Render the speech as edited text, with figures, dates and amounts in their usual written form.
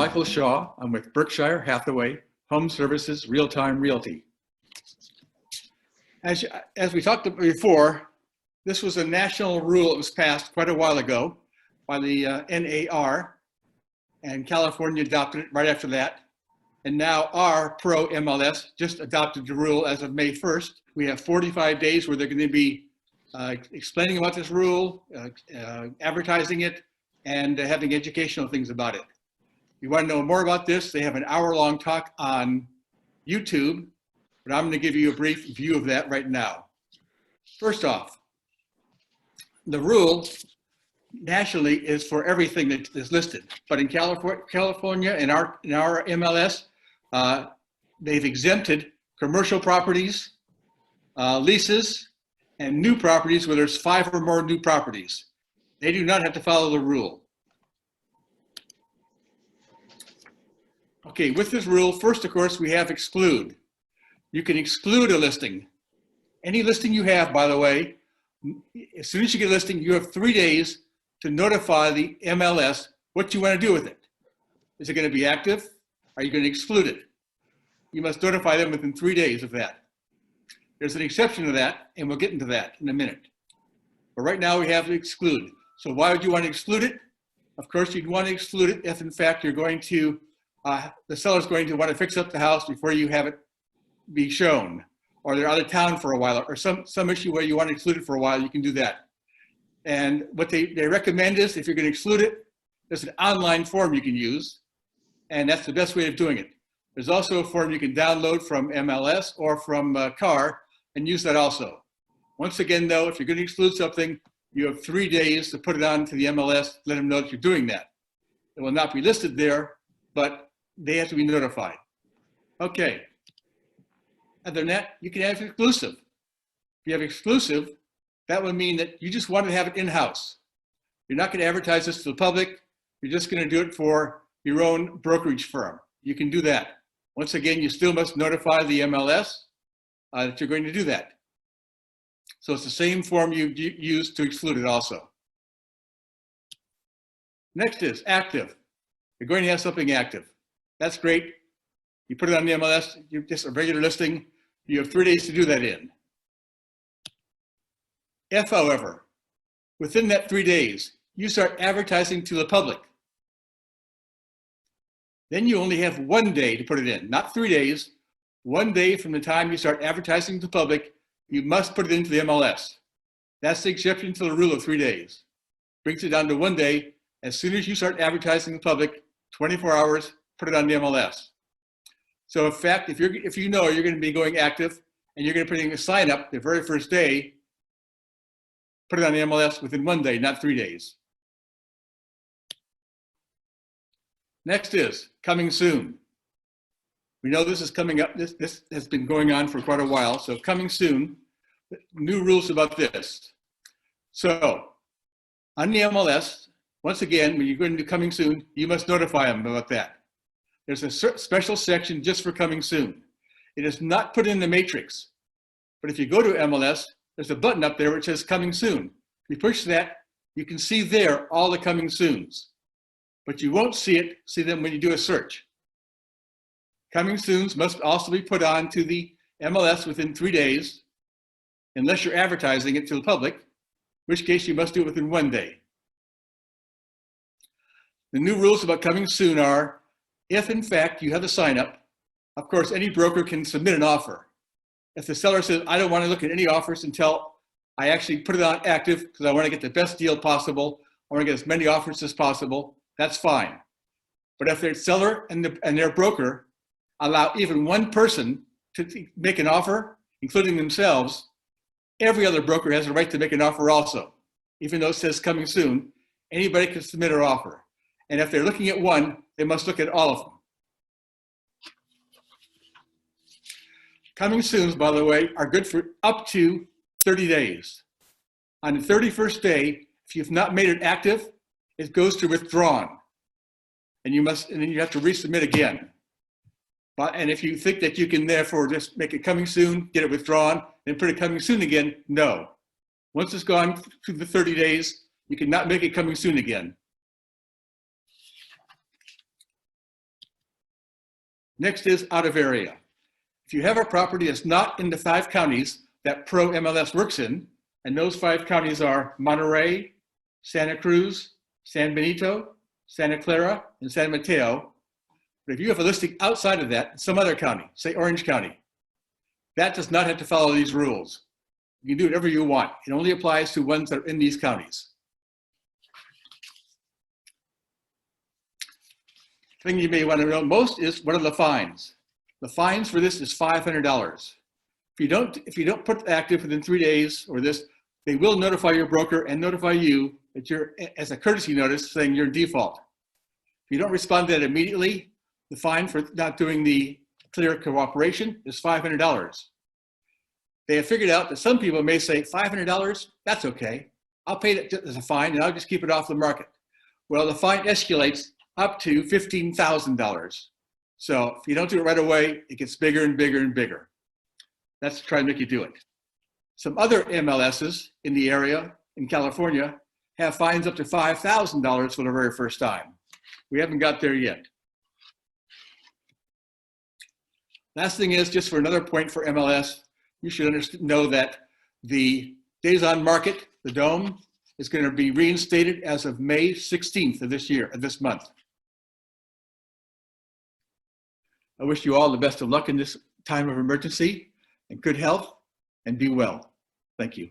Michael Shaw. I'm with Berkshire Hathaway Home Services Real-Time Realty. As we talked about before, this was a national rule that was passed quite a while ago by the NAR, and California adopted it right after that. And now our pro MLS just adopted the rule as of May 1st. We have 45 days where they're going to be explaining about this rule, advertising it, and having educational things about it. If you want to know more about this, they have an hour-long talk on YouTube, but I'm going to give you a brief view of that right now. First off, the rule nationally is for everything that is listed, but in California, in our MLS, they've exempted commercial properties, leases, and new properties where there's 5 or more new properties. They do not have to follow the rule. Okay, with this rule, first, of course, we have exclude. You can exclude a listing. Any listing you have, by the way, as soon as you get a listing, you have 3 days to notify the MLS what you want to do with it. Is it going to be active? Are you going to exclude it? You must notify them within 3 days of that. There's an exception to that, and we'll get into that in a minute. But right now we have to exclude. So why would you want to exclude it? Of course, you'd want to exclude it if, in fact, you're going to, the seller's going to want to fix up the house before you have it be shown, or they're out of town for a while, or some issue where you want to exclude it for a while, you can do that. And what they recommend is, if you're going to exclude it, there's an online form you can use, and that's the best way of doing it. There's also a form you can download from MLS or from CAR and use that also. Once again, though, if you're going to exclude something, you have 3 days to put it on to the MLS, let them know that you're doing that. It will not be listed there, but they have to be notified. Okay. Other than that, you can have exclusive. If you have exclusive, that would mean that you just want to have it in-house. You're not going to advertise this to the public. You're just going to do it for your own brokerage firm. You can do that. Once again, you still must notify the MLS that you're going to do that. So it's the same form you use to exclude it also. Next is active. You're going to have something active. That's great. You put it on the MLS, you're just a regular listing. You have 3 days to do that in. If, however, within that 3 days, you start advertising to the public, then you only have 1 day to put it in, not 3 days. 1 day from the time you start advertising to the public, you must put it into the MLS. That's the exception to the rule of 3 days. Brings it down to 1 day. As soon as you start advertising to the public, 24 hours, put it on the MLS. So in fact, if you know you're going to be going active and you're going to put in a sign up the very first day, put it on the MLS within 1 day, not 3 days. Next is coming soon. We know this is coming up. This has been going on for quite a while. So coming soon, new rules about this. So on the MLS, once again, when you're going to coming soon, you must notify them about that. There's a special section just for coming soon. It is not put in the matrix, but if you go to MLS, there's a button up there which says coming soon. If you push that, you can see there all the coming soons, but you won't see them when you do a search. Coming soons must also be put on to the MLS within 3 days, unless you're advertising it to the public, in which case you must do it within 1 day. The new rules about coming soon are, if in fact you have a sign up, of course, any broker can submit an offer. If the seller says, I don't want to look at any offers until I actually put it on active because I want to get the best deal possible, I want to get as many offers as possible, that's fine. But if their seller and their broker allow even one person to make an offer, including themselves, every other broker has a right to make an offer also. Even though it says coming soon, anybody can submit an offer. And if they're looking at one, they must look at all of them. Coming soons, by the way, are good for up to 30 days. On the 31st day, if you've not made it active, it goes to withdrawn. And then you have to resubmit again. And if you think that you can therefore just make it coming soon, get it withdrawn, and put it coming soon again, no. Once it's gone through the 30 days, you cannot make it coming soon again. Next is out of area. If you have a property that's not in the 5 counties that Pro MLS works in, and those 5 counties are Monterey, Santa Cruz, San Benito, Santa Clara, and San Mateo. But if you have a listing outside of that, some other county, say Orange County, that does not have to follow these rules. You can do whatever you want. It only applies to ones that are in these counties. The thing you may want to know most is, what are the fines? The fines for this is $500. If you don't put active within 3 days or this, they will notify your broker and notify you that you're, as a courtesy notice, saying you're in default. If you don't respond to that immediately, the fine for not doing the clear cooperation is $500. They have figured out that some people may say, $500, that's okay. I'll pay it as a fine and I'll just keep it off the market. Well, the fine escalates up to $15,000. So if you don't do it right away, it gets bigger and bigger and bigger. That's to try and make you do it. Some other MLSs in the area, in California, have fines up to $5,000 for the very first time. We haven't got there yet. Last thing is, just for another point for MLS, you should know that the days on market, the DOME, is going to be reinstated as of May 16th of this month. I wish you all the best of luck in this time of emergency, and good health, and be well. Thank you.